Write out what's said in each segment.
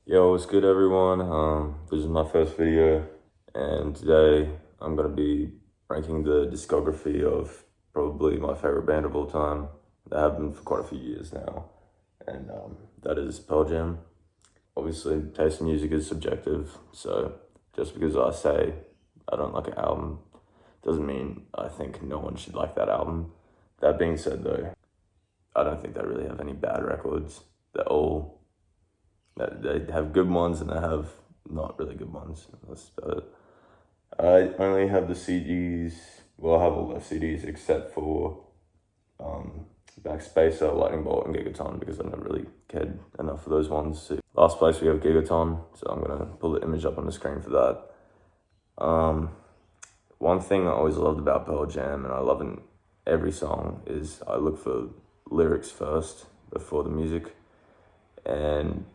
Yo, what's good everyone? This is my first video and today I'm gonna be ranking the discography of probably my favorite band of all time. They have been for quite a few years now, and that is Pearl Jam. Obviously, taste in music is subjective, so just because I say I don't like an album doesn't mean I think no one should like that album. That being said though, I don't think they really have any bad records. They have good ones and they have not really good ones. That's about it. I only have the CDs. Well, I have all the CDs except for Backspacer, Lightning Bolt, and Gigaton because I never really cared enough for those ones. So last place we have Gigaton, so I'm gonna pull the image up on the screen for that. One thing I always loved about Pearl Jam, and I love in every song, is I look for lyrics first before the music, and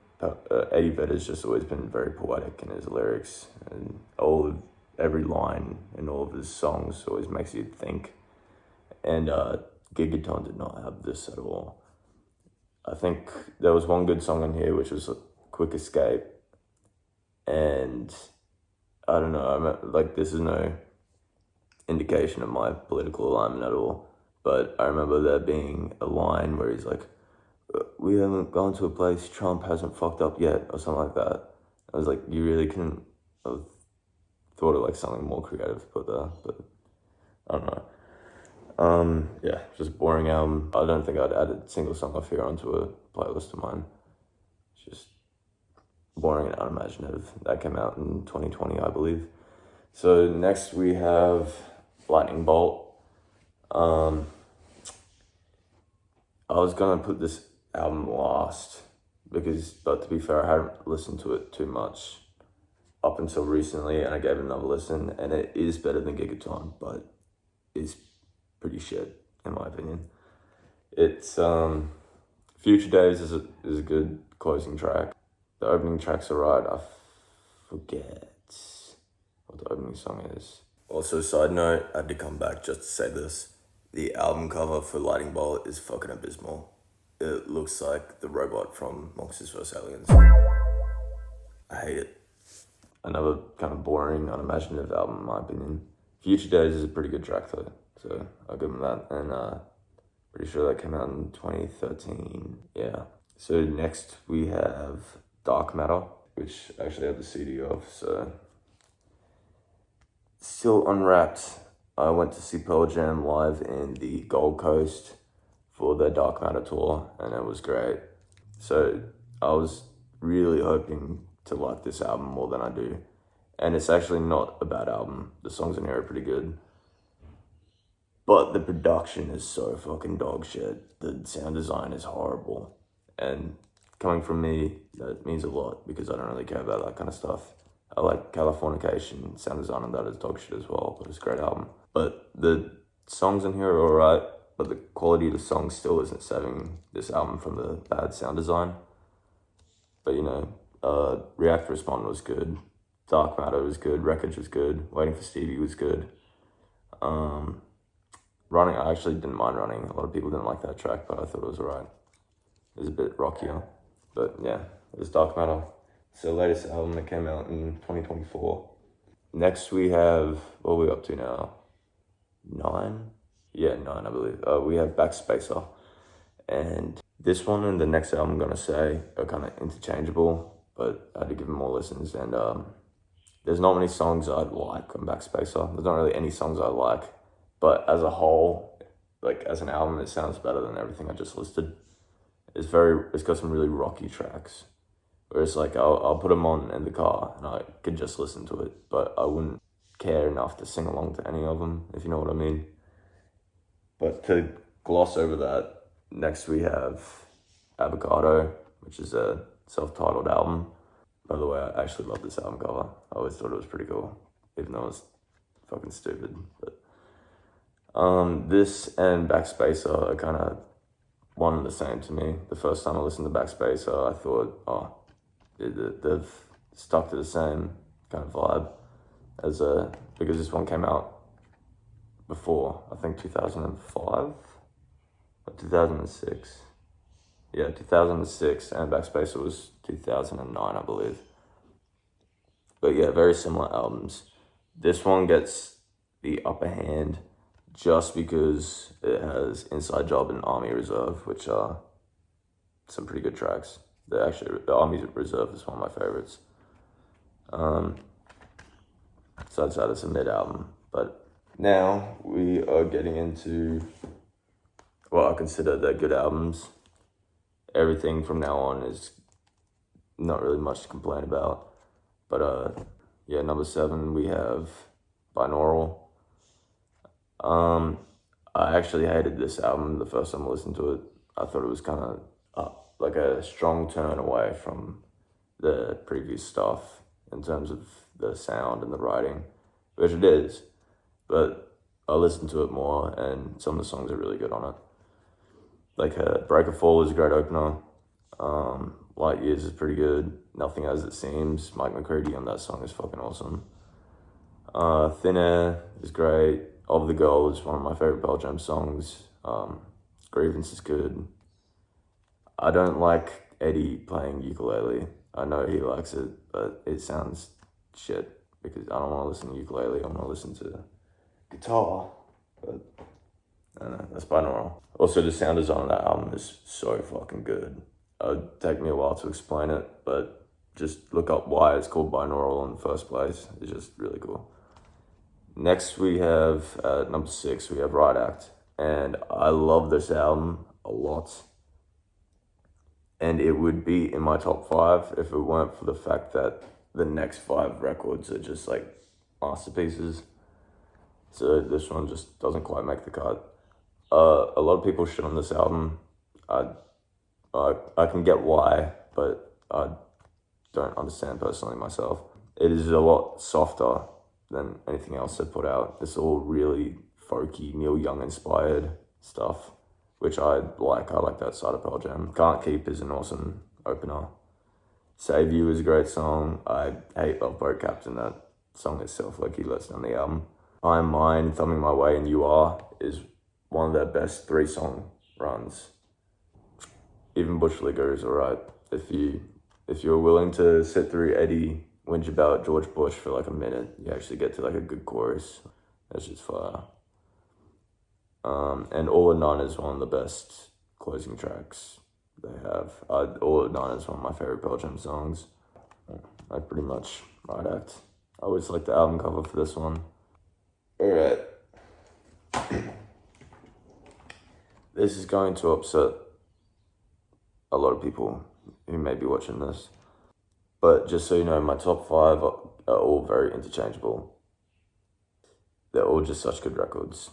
Eddie Vedder's just always been very poetic in his lyrics, and every line in all of his songs always makes you think. And Gigaton did not have this at all. I think there was one good song in here, which was Quick Escape, and I don't know, like this is no indication of my political alignment at all, but I remember there being a line where he's like, "We haven't gone to a place Trump hasn't fucked up yet," or something like that. I was like, you really couldn't have thought of like something more creative put there, but I don't know. Yeah, just boring album. I don't think I'd add a single song off here onto a playlist of mine. It's just boring and unimaginative. That came out in 2020, I believe. So next we have Lightning Bolt. I was gonna put this album last but to be fair, I hadn't listened to it too much up until recently, and I gave it another listen, and it is better than Gigaton, but it's pretty shit in my opinion. It's Future Days is a good closing track. The opening track's alright. I forget what the opening song is. Also, side note, I had to come back just to say this. The album cover for Lightning Bolt is fucking abysmal. It looks like the robot from Monsters vs. Aliens. I hate it. Another kind of boring, unimaginative album in my opinion. Future Days is a pretty good track though, so I'll give them that. And pretty sure that came out in 2013, yeah. So next we have Dark Matter, which I actually have the CD of, so. Still unwrapped. I went to see Pearl Jam live in the Gold Coast for their Dark Matter tour, and it was great. So I was really hoping to like this album more than I do. And it's actually not a bad album. The songs in here are pretty good. But the production is so fucking dog shit. The sound design is horrible. And coming from me, that means a lot because I don't really care about that kind of stuff. I like Californication, sound design on that is dog shit as well, but it's a great album. But the songs in here are alright, but the quality of the songs still isn't saving this album from the bad sound design. But you know, React Respond was good, Dark Matter was good, Wreckage was good, Waiting for Stevie was good. Running, I actually didn't mind Running. A lot of people didn't like that track, but I thought it was alright. It was a bit rockier, but yeah, it was Dark Matter. It's the latest album that came out in 2024. Next we have, what are we up to now? 9? Yeah, 9 I believe. We have Backspacer. And this one and the next album I'm gonna say are kind of interchangeable, but I had to give them more listens. And there's not many songs I'd like on Backspacer. There's not really any songs I like, but as a whole, like as an album, it sounds better than everything I just listed. It's got some really rocky tracks. Whereas like I'll put them on in the car and I could just listen to it, but I wouldn't care enough to sing along to any of them, if you know what I mean. But to gloss over that, next we have Avocado, which is a self-titled album. By the way, I actually love this album cover. I always thought it was pretty cool, even though it's fucking stupid. But this and Backspacer are kind of one and the same to me. The first time I listened to Backspacer, I thought, oh, they've stuck to the same kind of vibe as because this one came out before, I think 2005 or 2006. Yeah, 2006, and Backspacer was 2009, I believe. But yeah, very similar albums. This one gets the upper hand just because it has Inside Job and Army Reserve, which are some pretty good tracks. The Army Reserve is one of my favorites. So I'd say it's a mid album. But now we are getting into what I consider the good albums. Everything from now on is not really much to complain about. But yeah, number 7 we have Binaural. I actually hated this album the first time I listened to it. I thought it was kind of like a strong turn away from the previous stuff in terms of the sound and the writing, which it is. But I listened to it more, and some of the songs are really good on it. Like Break a Fall is a great opener. Light Years is pretty good. Nothing As It Seems, Mike McCready on that song is fucking awesome. Thin Air is great. Of the Girl is one of my favorite Pearl Jam songs. Grievance is good. I don't like Eddie playing ukulele. I know he likes it, but it sounds shit because I don't want to listen to ukulele. I want to listen to guitar. But I don't know, that's binaural. Also, the sound design on that album is so fucking good. It'd take me a while to explain it, but just look up why it's called binaural in the first place. It's just really cool. Next we have, number 6, we have Riot Act. And I love this album a lot. And it would be in my top 5 if it weren't for the fact that the next 5 records are just like masterpieces. So this one just doesn't quite make the cut. A lot of people shit on this album. I can get why, but I don't understand personally myself. It is a lot softer than anything else they put out. It's all really folky, Neil Young inspired stuff, which I like. I like that side of Pearl Jam. Can't Keep is an awesome opener. Save You is a great song. I hate Love Boat Captain, that song itself, like he lets down the album. I'm Mine, Thumbing My Way, and You Are is one of their best 3-song runs. Even Bush Leaguer is alright. If you're willing to sit through Eddie whinge about George Bush for like a minute, you actually get to like a good chorus. That's just fire. And All or None is one of the best closing tracks they have. All or None is one of my favorite Pearl Jam songs. I pretty much Riot Act. I always like the album cover for this one. Alright. This is going to upset a lot of people who may be watching this. But just so you know, my top 5 are all very interchangeable. They're all just such good records.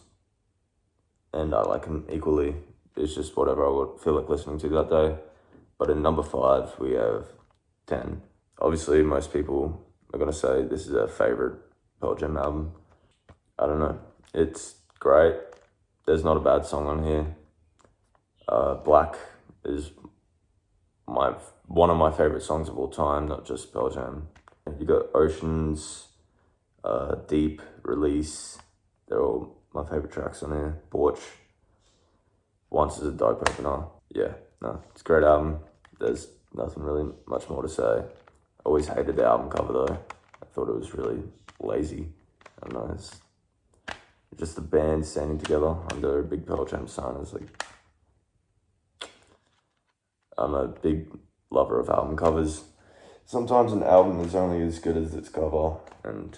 And I like them equally. It's just whatever I would feel like listening to that day. But in number 5, we have 10. Obviously, most people are going to say this is their favorite Pearl Jam album. I don't know. It's great. There's not a bad song on here. Black is one of my favorite songs of all time, not just Pearl Jam. You got Oceans, Deep, Release. They're all my favorite tracks on here. Porch. Once is a dope opener. Yeah, no, it's a great album. There's nothing really much more to say. I always hated the album cover though. I thought it was really lazy. I don't know, it's just the band standing together under a big Pearl Jam sign. It's like, I'm a big lover of album covers. Sometimes an album is only as good as its cover, and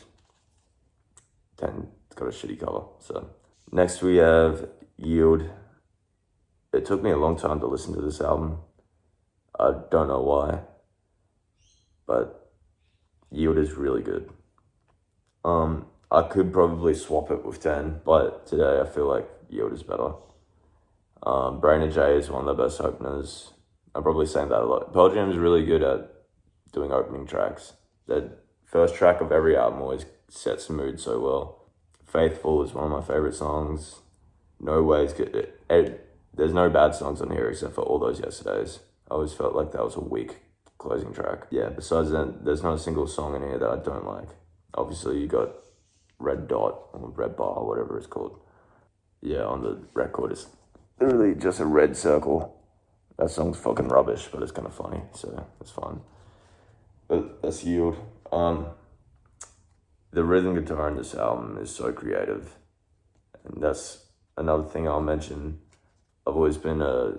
then it's got a shitty cover. So next we have Yield. It took me a long time to listen to this album. I don't know why, but Yield is really good. I could probably swap it with 10, but today I feel like Yield is better. Brain of J is one of the best openers. I'm probably saying that a lot. Pearl Jam is really good at doing opening tracks. The first track of every album always sets the mood so well. Faithful is one of my favorite songs. No Way is good. There's no bad songs on here except for All Those Yesterdays. I always felt like that was a weak closing track. Yeah, besides that, there's not a single song in here that I don't like. Obviously, you got Red Dot or Red Bar, whatever it's called. Yeah, on the record, it's literally just a red circle. That song's fucking rubbish, but it's kind of funny, so it's fine. But that's Yield. The rhythm guitar in this album is so creative, and that's another thing I'll mention. I've always been a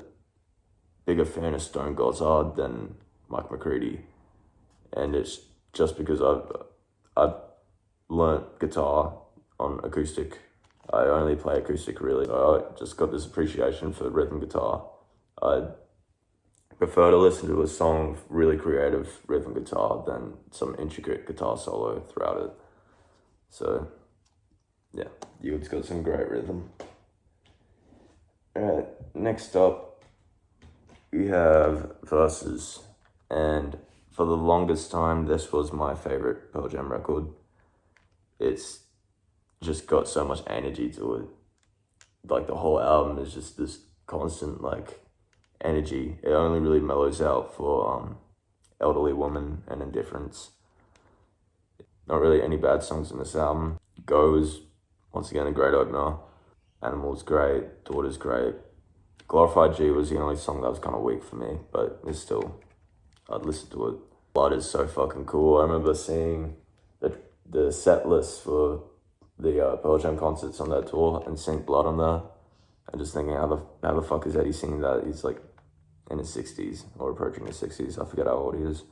bigger fan of Stone Gossard than Mike McCready, and it's just because I've learnt guitar on acoustic. I only play acoustic really, so I just got this appreciation for rhythm guitar. I prefer to listen to a song with really creative rhythm guitar than some intricate guitar solo throughout it. So, yeah, Yield's got some great rhythm. Alright, next up, we have Verses. And for the longest time, this was my favorite Pearl Jam record. It's just got so much energy to it. Like, the whole album is just this constant, like, energy. It only really mellows out for Elderly Woman and Indifference. Not really any bad songs in this album. Go is, once again, a great opener. Animal's great. Daughter's great. Glorified G was the only song that was kind of weak for me, but it's still, I'd listen to it. Blood is so fucking cool. I remember seeing the set list for the Pearl Jam concerts on that tour and seeing Blood on there, and just thinking, how the fuck is Eddie singing that? He's like in his 60s or approaching his 60s. I forget how old he is.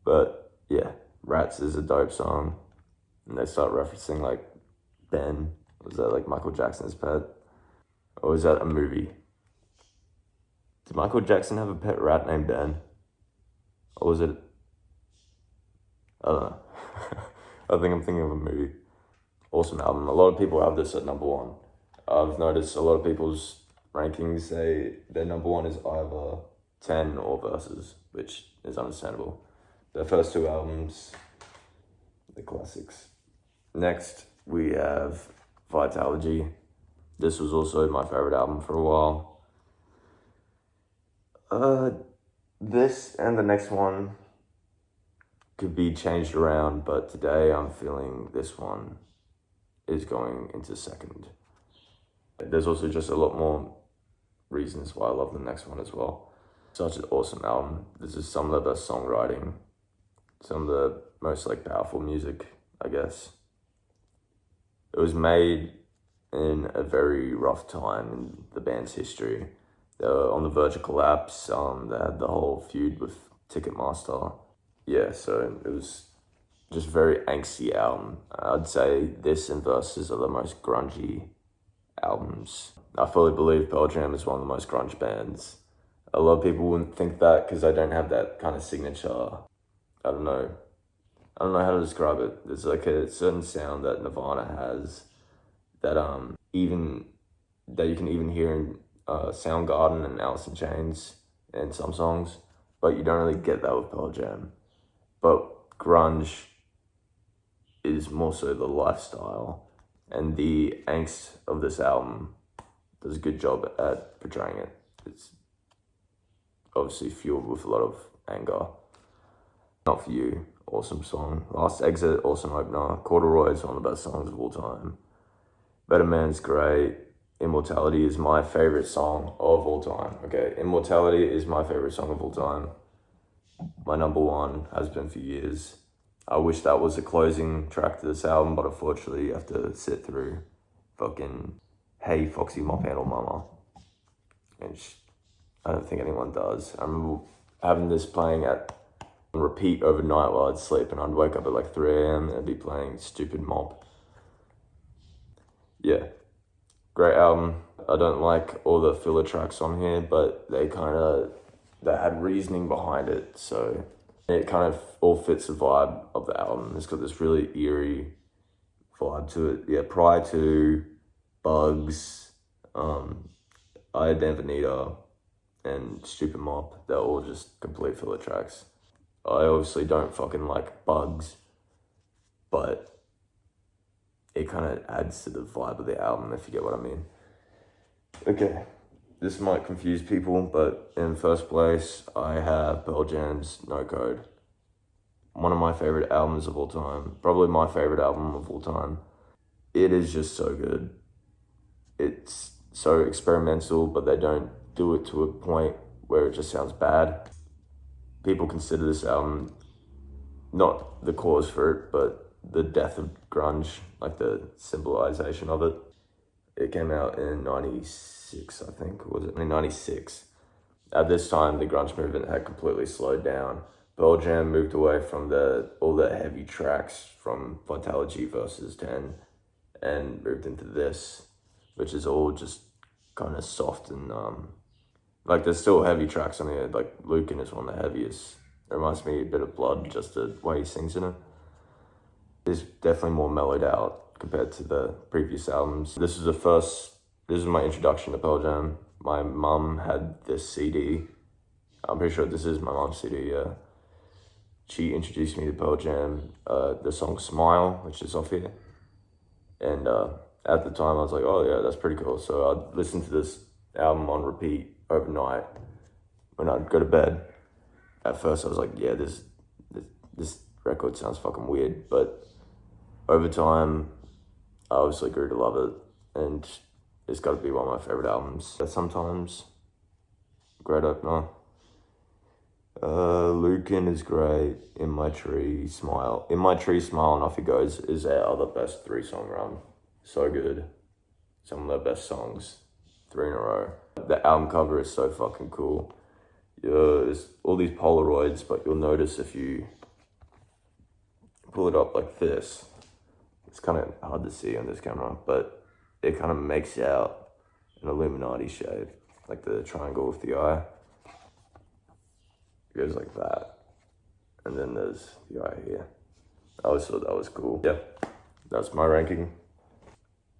But yeah, Rats is a dope song. And they start referencing like Ben. Was that like Michael Jackson's pet? Or was that a movie? Did Michael Jackson have a pet rat named Ben? Or was it? I don't know. I think I'm thinking of a movie. Awesome album. A lot of people have this at number one. I've noticed a lot of people's rankings say their number one is either 10 or Verses, which is understandable. Their first two albums, the classics. Next, we have Vitalogy. This was also my favorite album for a while. This and the next one could be changed around, but today I'm feeling this one is going into second. There's also just a lot more reasons why I love the next one as well. Such an awesome album. This is some of the best songwriting, some of the most like powerful music, I guess. It was made in a very rough time in the band's history. They were on the verge of collapse. They had the whole feud with Ticketmaster. Yeah, so it was just a very angsty album. I'd say this and Verses are the most grungy albums. I fully believe Pearl Jam is one of the most grunge bands. A lot of people wouldn't think that because I don't have that kind of signature. I don't know how to describe it. There's like a certain sound that Nirvana has that you can even hear in Soundgarden and Alice in Chains and some songs, but you don't really get that with Pearl Jam. But grunge is more so the lifestyle, and the angst of this album does a good job at portraying it. It's obviously fueled with a lot of anger. Not For You, awesome song. Last Exit, awesome opener. Corduroy is one of the best songs of all time. Better Man's great. Immortality is my favorite song of all time. Okay, Immortality is my favorite song of all time. My number one, has been for years. I wish that was the closing track to this album, but unfortunately you have to sit through fucking Hey Foxy Mop Handle Mama. And I don't think anyone does. I remember having this playing on repeat overnight while I'd sleep, and I'd wake up at like 3 a.m. and I'd be playing Stupid Mop. Yeah, great album. I don't like all the filler tracks on here, but they had reasoning behind it, so it kind of all fits the vibe of the album. It's got this really eerie vibe to it. Yeah, prior to Bugs, I Benvenida, and Stupid Mop, they're all just complete filler tracks. I obviously don't fucking like Bugs, but it kind of adds to the vibe of the album, if you get what I mean. Okay, this might confuse people, but in first place, I have Pearl Jam's No Code. One of my favorite albums of all time. Probably my favorite album of all time. It is just so good. It's so experimental, but they don't do it to a point where it just sounds bad. People consider this album not the cause for it, but the death of grunge, like the symbolization of it. It came out in 96, I think, was it? In 96. At this time, the grunge movement had completely slowed down. Pearl Jam moved away from all the heavy tracks from Vitalogy versus 10 and moved into this, which is all just kind of soft and like there's still heavy tracks on here. Like Lucan is one of the heaviest. It reminds me a bit of Blood, just the way he sings in it. It's definitely more mellowed out compared to the previous albums. This is my introduction to Pearl Jam. My mum had this CD. I'm pretty sure this is my mom's CD, yeah. She introduced me to Pearl Jam, the song Smile, which is off here. And at the time I was like, oh yeah, that's pretty cool. So I'd listen to this album on repeat overnight when I'd go to bed. At first I was like, yeah, this record sounds fucking weird. But over time, I obviously grew to love it. And it's got to be one of my favorite albums. Sometimes, great opener. Lucan is great. In My Tree, Smile. In My Tree, Smile, and Off He Goes is our other best 3-song run. So good. Some of their best songs. 3 in a row. The album cover is so fucking cool. There's all these Polaroids, but you'll notice if you pull it up like this, it's kind of hard to see on this camera, but it kind of makes out an Illuminati shape, like the triangle with the eye. It goes like that. And then there's the eye here. I always thought that was cool. Yeah, that's my ranking.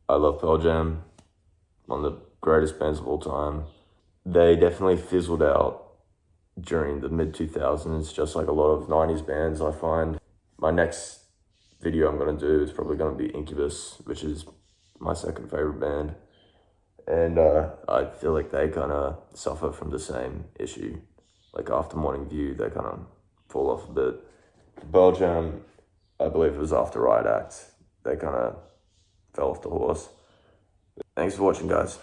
I love Pearl Jam, one of the greatest bands of all time. They definitely fizzled out during the mid-2000s, just like a lot of 90s bands, I find. My next video I'm going to do is probably going to be Incubus, which is my second favorite band. And I feel like they kind of suffer from the same issue. Like after Morning View, they kind of fall off a bit. Pearl Jam, I believe it was after Riot Act, they kind of fell off the horse. Thanks for watching, guys.